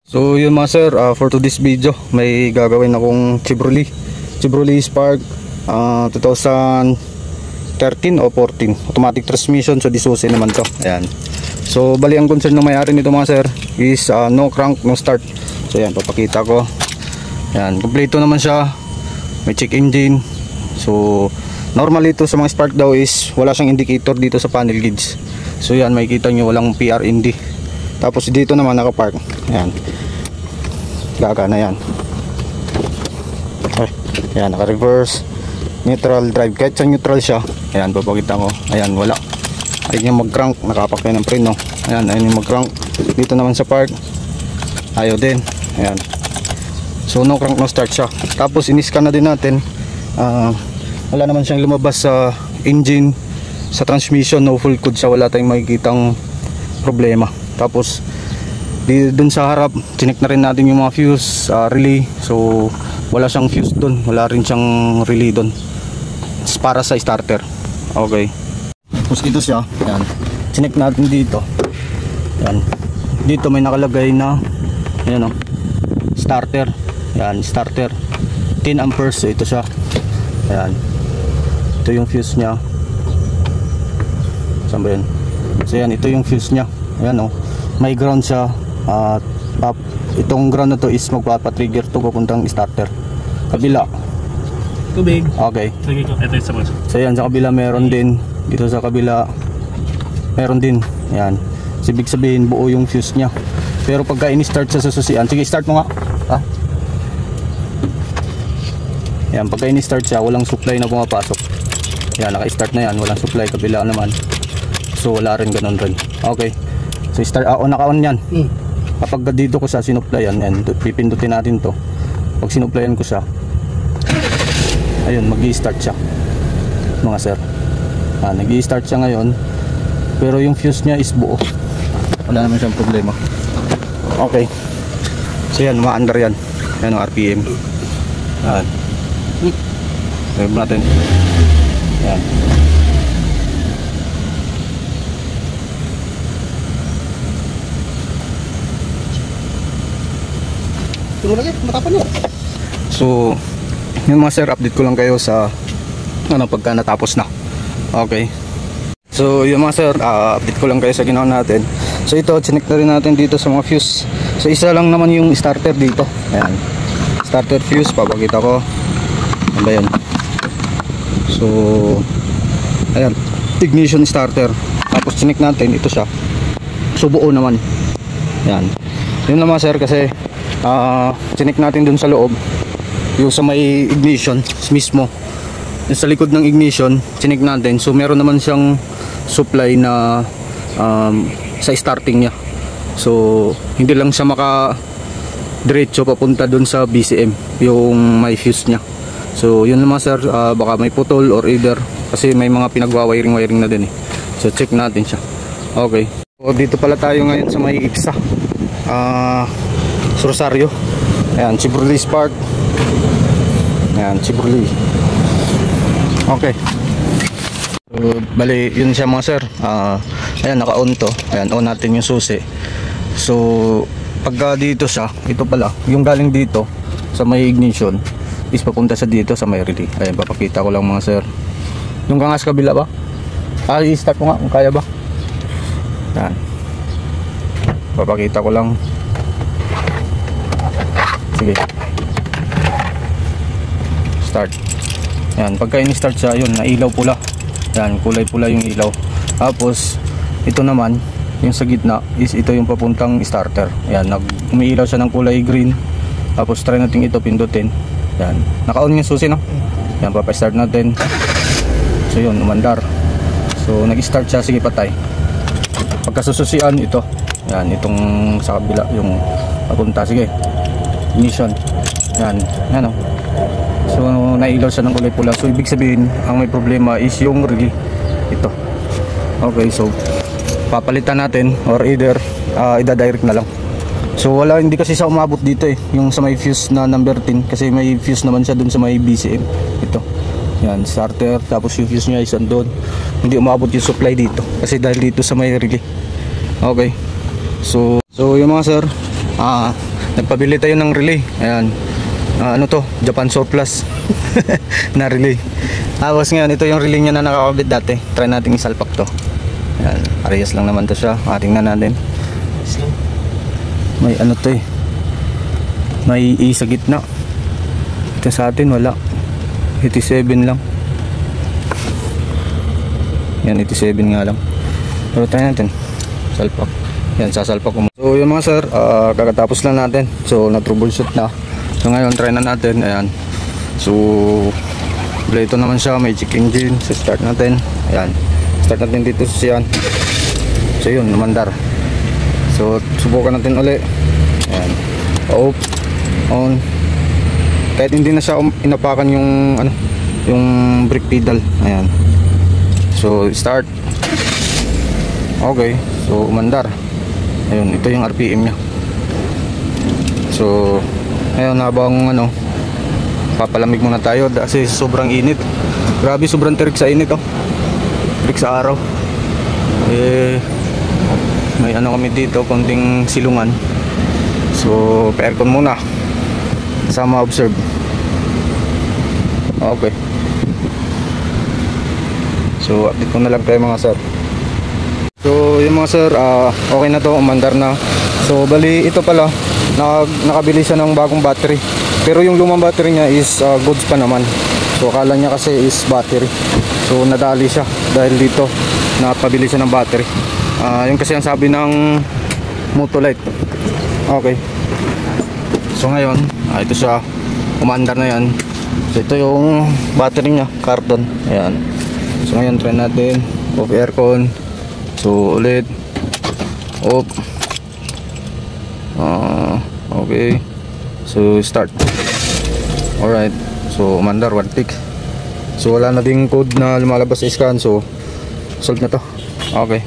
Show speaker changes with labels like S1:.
S1: So yun mga sir, for today's video may gagawin akong Chevrolet Spark 2013 o 14 automatic transmission. So disusi naman to. Ayan. So bali ang concern ng may-ari nito mga sir is no crank, no start. So ayan, papakita ko. Ayan, kompleto naman siya. May check engine. So normally ito sa mga Spark daw is wala siyang indicator dito sa panel gauge. So yan, makikita nyo walang PRND. Tapos dito naman nakapark. Ayan, gagana yan. Ay, ayan, naka reverse, neutral drive. Kahit sa neutral siya, ayan, papakita ko. Ayan, wala. Ayun yung mag crank, nakapak na ng preno. Ayan, ayun yung mag crank. Dito naman sa park, ayaw din. Ayan, so no crank, no start siya. Tapos in-scan na din natin. Wala naman siyang lumabas sa engine, sa transmission, no full code siya. Wala tayong makikitang problema. Tapos dun sa harap, chinek na rin natin yung mga fuse, relay. So wala siyang fuse dun, wala rin siyang relay dun. It's para sa starter. Okay, tapos ito siya. Yan, chinek natin dito. Yan, dito may nakalagay na ayan, starter. Yan, starter 10 amperes. So ito siya. Ayan, ito yung fuse nya. Saan ba yun? So yan, ito yung fuse nya. Ayan, may ground siya. Itong ground na to is magpapatrigger to papuntang starter. Kabila tubig. Okay, ito isa. So yan, sa kabila meron din. Dito sa kabila meron din. Ayan, ibig sabihin buo yung fuse nya. Pero pagka in-start sa sususian, sige start mo nga. Ayan, pagka in-start siya, walang supply na pumapasok. Ayan, naka-start na yan, walang supply. Kabila naman, so wala rin, ganun rin. Okay, so start, naka-on yan. Kapag dito ko siya sinuplayan, and pipindutin natin to. Pag sinuplayan ko siya, ayun, mag-i-start siya mga sir. Nag-i-start siya ngayon, pero yung fuse nya is buo, wala naman siyang problema. Okay, so yan, ma-under yan. Yan ang RPM. Rev natin. Yan. So yung mga sir, update ko lang kayo sa pagka natapos na. Okay, so yung mga sir, update ko lang kayo sa ginawa natin. So ito, chinek na rin natin dito sa mga fuse. So isa lang naman yung starter dito. Ayan, starter fuse, papakita ko. Ano ba yan? So ayan, ignition starter. Tapos chinek natin, ito siya. So buo naman. Ayan, yun naman sir, kasi chinek natin dun sa loob, yung sa may ignition mismo, yung sa likod ng ignition, chinek natin. So meron naman siyang supply na sa starting nya. So hindi lang siya maka diretso papunta dun sa BCM yung may fuse nya. So yun naman sir, baka may putol or either, kasi may mga pinagwa-wiring na din eh. So check natin siya. Okay, so dito pala tayo ngayon sa may IPSA, Rosario. Ayan, Chevrolet Spark. Ayan, Chevrolet. Okay, so bali yun siya mga sir. Ayan, naka-on to. Ayan, on natin yung susi. So pagka dito siya, ito pala yung galing dito sa may ignition is papunta sa dito sa may relay. Ayan, papakita ko lang mga sir. Yung kangas kabila ba? I-start ko nga kung kaya ba. Ayan, papakita ko lang. Sige, start. Ayan, pagka in-start siya, yun, nailaw pula. Ayan, kulay pula yung ilaw. Tapos ito naman, yung sa gitna is ito yung papuntang starter. Ayan, umiilaw siya ng kulay green. Tapos try natin ito, pindutin. Ayan, naka-on yung susi, no? Ayan, papastart natin. So yun, umandar. So nag-start siya, sige patay. Pagka sususian, ito. Ayan, itong sa kabila yung papunta, sige, ignition. Yan, yan o. So nailaw siya ng kulay pula. So ibig sabihin, ang may problema is yung relay. Ito. Okay, so papalitan natin or either ida-direct na lang. So wala, hindi kasi siya umabot dito eh, yung sa may fuse na number 10, kasi may fuse naman siya dun sa may BCM. Ito. Yan, starter, tapos yung fuse niya is andun. Hindi umabot yung supply dito kasi dahil dito sa may relay. Okay. So yung mga sir, nagpabili tayo ng relay. Ayan. Ano to? Japan surplus na relay. Tapos ngayon, ito yung relay niya na nakakabit dati. Try natin isalpak to. Ayan. Parehas lang naman to siya. Tingnan natin. May ano to eh. May E sa gitna. Ito sa atin wala. 87 lang. Yan, 87 nga lang. Pero try natin. Salpak. Yan, sasalpak ko. So yung mga sir, kakatapos lang natin. So na-troubleshoot na. So ngayon, try na natin. Ayan. So ito naman siya, may check engine. So start natin. Ayan. Start natin dito siya. So yun, namandar. So subukan natin uli. Ayan. Off. On. Kahit hindi na siya inapakan yung ano, yung brake pedal. Ayan. So start. Okay. So umandar. Ayun, ito yung RPM nya. So ayun, habang ano, papalamig muna tayo kasi sobrang init. Grabe, sobrang tirik sa init, oh. Tirik sa araw. May ano kami dito, konting silungan. So pa-aircon muna sama observe. Okay. So update ko na lang kayo mga sir. So yung mga sir, okay na to, umandar na. So bali ito pala, nakabili siya ng bagong battery. Pero yung lumang battery niya is goods pa naman. So akala niya kasi is battery. So nadali siya dahil dito napabili siya ng battery. Yung kasi ang sabi ng Motolite. Okay. So ngayon, ito siya, umandar na yan. So ito yung battery niya, carton. Ayan. So ngayon try natin off aircon. So ulit off. Okay. So start. Alright. So umandar, one tick. So wala na ding code na lumalabas sa scan. So solve na to. Okay.